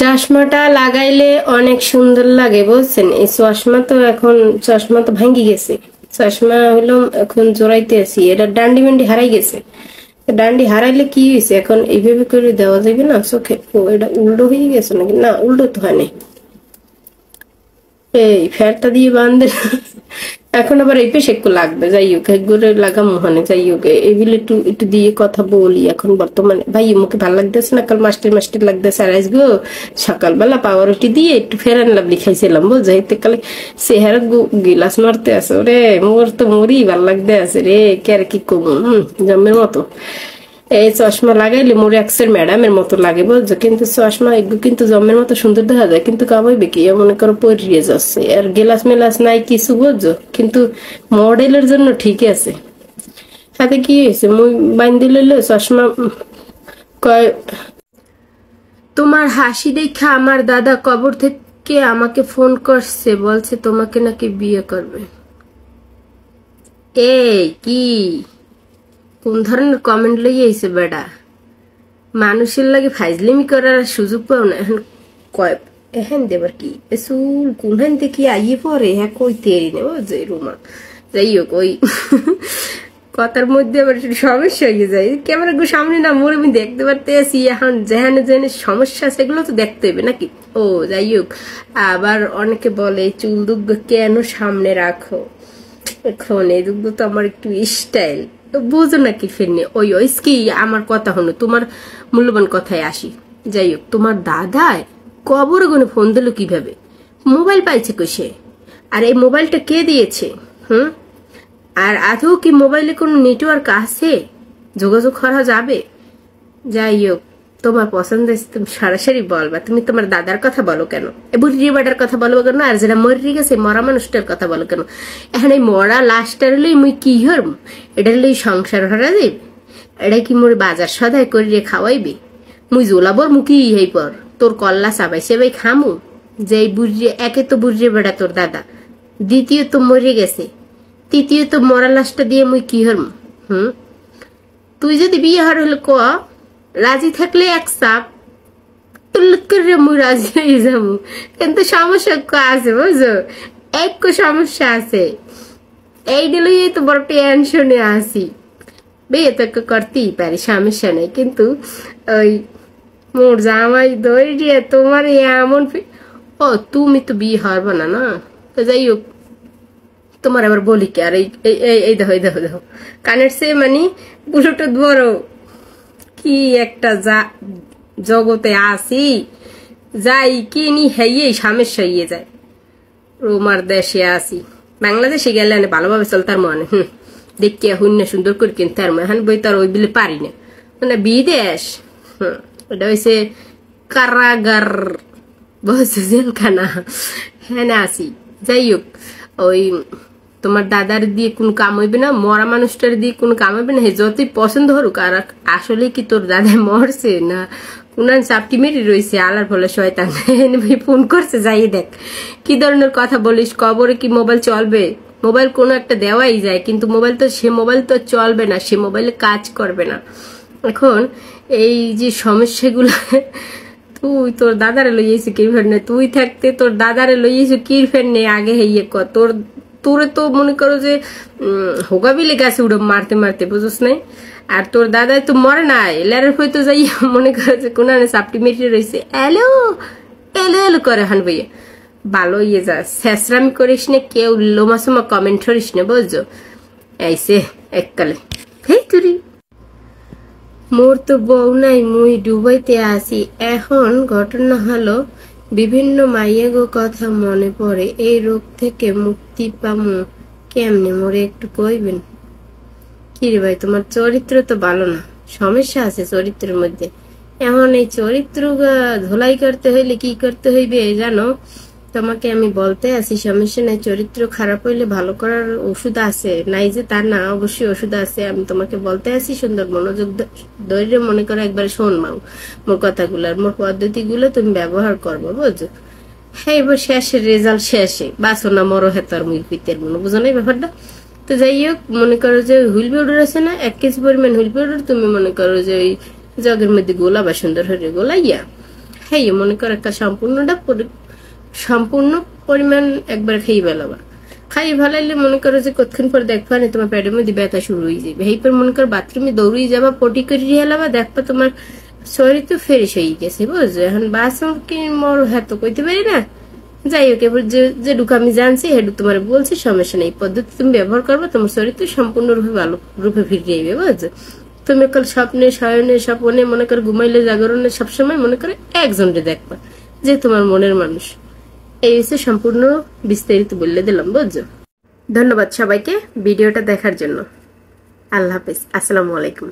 চশমাটা লাগাইলে অনেক সুন্দর লাগে বুঝছেন। এই চশমা তো এখন চশমা তো ভাঙ্গি গেছে। চশমা হলো এখন জোড়াইতে আছি, এটা ডান্ডি মান্ডি হারাই গেছে। ডান্ডি হারাইলে কি হয়েছে, এখন এইভাবে করে দেওয়া যাবে না চোখে। ও এটা উল্টো হয়ে গেছে নাকি? না, উল্টো তো হয়নি। এই ফ্যারটা দিয়ে বাঁধে। এখন আবার এই পেশে একটু লাগবে, যাই হোক একবারে লাগাম মহানে। যাই হোক এগুলো একটু একটু দিয়ে কথা বলি এখন বর্তমানে। ভাই মুখে ভালো লাগতেছে না, কাল মাস্টার মাস্টার লাগতেছে। আর আজগো সকালবেলা পাওয়ার রুটি দিয়ে একটু ফেরান লাভলি খাইছিলাম বুঝছো। এতে কালে চেহারা গিলাস মারতে আছে। ওরে মোর তো মরি ভাল লাগতে আছে রে, কে আর কি কম জমের মতো। এই চশমা লাগাইলে মোর এক্সের ম্যাডামের মতো লাগে বুঝছো। কিন্তু চশমা এগুলো কিন্তু জমের মতো সুন্দর দেখা যায়, কিন্তু কামাইবে কি মনে করো পরিয়ে যাচ্ছে। আর গেলাস মেলাস নাই কিছু বুঝছো, কিন্তু মডেলের জন্য ঠিক আছে। সাথে কি হয়েছে মুই বাইন্দে লইলে চশমা কয় তোমার হাসি দেখে আমার দাদা কবর থেকে আমাকে ফোন করছে, বলছে তোমাকে নাকি বিয়ে করবে। এই কি কোন ধরনের কমেন্ট লইয়া আইছে বেডা? মানুষের লাগে ফাইজলিমি করার সুযোগ পাও না এখন। কয় এখন দেবার কি চুল কোনখান থেকে আইয়ে পরে হ্যাঁ কই তেরি নেব যে রুমা। যাই হোক ওই কথার মধ্যে আবার সমস্যা হয়ে যায়। ক্যামেরা গো সামনে না মোর আমি দেখতে পারতে আছি, এখন যেখানে যেখানে সমস্যা সেগুলো তো দেখতে হবে নাকি। ও যাই হোক, আবার অনেকে বলে চুল দুগ্গ কেন সামনে রাখো। এখন এই দুগ্গ তো আমার একটু স্টাইল, বুঝো নাকি ফেরনে। ওই ওই কি আমার কথা হলো, তোমার মূল্যবান কথায় আসি। যাই হোক, তোমার দাদায় কবর গুনে ফোন দিল কিভাবে? মোবাইল পাইছে কইসে? আর এই মোবাইলটা কে দিয়েছে? আর আদৌ কি মোবাইলে কোনো নেটওয়ার্ক আছে, যোগাযোগ করা যাবে? যাই হোক, তোমার পছন্দ তুমি সরাসরি বলবা। তুমি তোমার দাদার কথা বলো কেন? বুড়ি বাটার কথা বলো কেন? আর যেটা মরে গেছে মরা মানুষটার কথা বলো কেন? এখন এই মরা লাশটার লই মুই কি হরম? এটার লই সংসার হরা যাইবে? এটা কি মোর বাজার সদাই করিয়ে খাওয়াইবে? মুই জোলাবর মুখি হই পর তোর কল্লা চাবাই সেবাই খামু। যে বুড়ি একে তো বুড়ি বেড়া তোর দাদা, দ্বিতীয় তো মরে গেছে, তৃতীয় তো মরা লাশটা দিয়ে মুই কি হরম? তুই যদি বিয়ে হর হলে ক, রাজি থাকলে এক চাপ তুল্লুত করে মুই রাজি হয়ে যাবো। কিন্তু সমস্যা আছে বুঝছো, এক সমস্যা আছে। এই দিলই তো বড় টেনশনে আসি। বিয়ে তো করতেই পারি, সমস্যা নেই, কিন্তু ওই মোর জামাই দই দিয়ে তোমার এমন ও তুমি তো বিয়ে হরবা না না। তো যাই হোক, তোমার আবার বলি কি আর এই দেখো এই দেখো দেখো কানের সে মানে পুরোটা বড় কি একটা জগতে আসি, যাই কিনি হেয়েই সমস্যা হইয়ে যায়। রোমার দেশে আসি, বাংলাদেশে গেলে ভালোভাবে চলতার মনে দেখিয়া হুন্না সুন্দর করে কিনতে আর এখন বই তার ওই বিলে পারি না, মানে বিদেশ। ওটা হয়েছে কারাগার, বসে জেলখানা, হ্যাঁ না আসি। যাই হোক, ওই তোমার দাদার দিয়ে কোন কাম হইবে না, মরা মানুষটার দিয়ে কোন কাম হইবে না। যতই পছন্দ হরুক, আর আসলে কি তোর দাদা মরছে না উনান চাপটি মেরে রয়েছে আলার ফলে শয়তান ফোন করছে, যাই দেখ কি ধরনের কথা বলিস। কবরে কি মোবাইল চলবে? মোবাইল কোনো একটা দেওয়াই যায়, কিন্তু মোবাইল তো সে মোবাইল তো চলবে না, সে মোবাইলে কাজ করবে না। এখন এই যে সমস্যাগুলো তুই তোর দাদারে লইয়েছি কি ফের নে, তুই থাকতে তোর দাদারে লইয়েছি কি ফের নে আগে হেয়ে ক তোর তোরে তো মনে করো যে হোগাবিলে গাছে উড়ো মারতে মারতে, বুঝোস নাই? আর তোর দাদাই তো মরে নাই, লেরের হয়তো যাই মনে করো যে কোন চাপটি মেটে রয়েছে এলো এলো এলো করে হান বইয়ে ভালো ইয়ে যা শেষরামি করিস না, কেউ লোমাসোমা কমেন্ট করিস না বুঝছো। এইসে এককালে হেই তুরি মোর তো বউ নাই, মুই ডুবাইতে আসি। এখন ঘটনা হলো বিভিন্ন মাইয়াগো কথা মনে পড়ে, এই রোগ থেকে মুক্তি পামু কেমনে মোরে একটু কইবেন? কি রে ভাই, তোমার চরিত্র তো ভালো না, সমস্যা আছে চরিত্রের মধ্যে। এখন এই চরিত্র ধোলাই করতে হইলে কি করতে হইবে জানো? তোমাকে আমি বলতে আছি সমস্যা নাই, চরিত্র খারাপ হইলে ভালো করার ওষুধ আছে, নাই যে তা না, অবশ্যই ওষুধ আছে। আমি তোমাকে বলতে আছি সুন্দর মনোযোগ ধৈর্য মনে করো, একবার শোন মাও মোর কথাগুলো, মোর পদ্ধতিগুলো তুমি ব্যবহার করবো বুঝছো। হ্যাঁ এবার শেষের রেজাল্ট শেষে বাঁচো না মরো হেতার মুই পিতের মনে, বুঝো না ব্যাপারটা? তো যাই হোক, মনে করো যে হুইল পাউডার আছে না, 1 কেজি পরিমাণ হুইল পাউডার তুমি মনে করো যে ওই জগের মধ্যে গোলা বা সুন্দর হয়ে গোলাইয়া খাইয়ে মনে করো একটা সম্পূর্ণ পরিমাণ একবার খাইয়ে ফেলাবা। খাই ভালাইলে মনে করো যে কতক্ষণ পর দেখবা না তোমার পেটের মধ্যে ব্যথা শুরু হয়ে যাবে, এইপর মনে করো বাথরুমে দৌড়িয়ে যাবা, পটি করে হেলাবা, দেখবা তোমার শরীর তো ফ্রেশ হয়ে গেছে, বুঝছো? এখন বাসন কি মর হাত কইতে পারি না, যাই হোক এবার যেটুকু আমি জানছি সেটুকু তোমার বলছি, সমস্যা নেই। পদ্ধতি তুমি ব্যবহার করবে, তোমার শরীর তো সম্পূর্ণরূপে ভালো রূপে ফিরে যাবে, বুঝছো? তুমি কাল স্বপ্নে শয়নে স্বপনে মনে করো ঘুমাইলে জাগরণে সবসময় মনে করো একজনকে দেখবা যে তোমার মনের মানুষ। এই হচ্ছে সম্পূর্ণ বিস্তারিত বলে দিলাম, বুঝছো? ধন্যবাদ সবাইকে ভিডিওটা দেখার জন্য। আল্লাহ হাফেজ, আসসালামু আলাইকুম।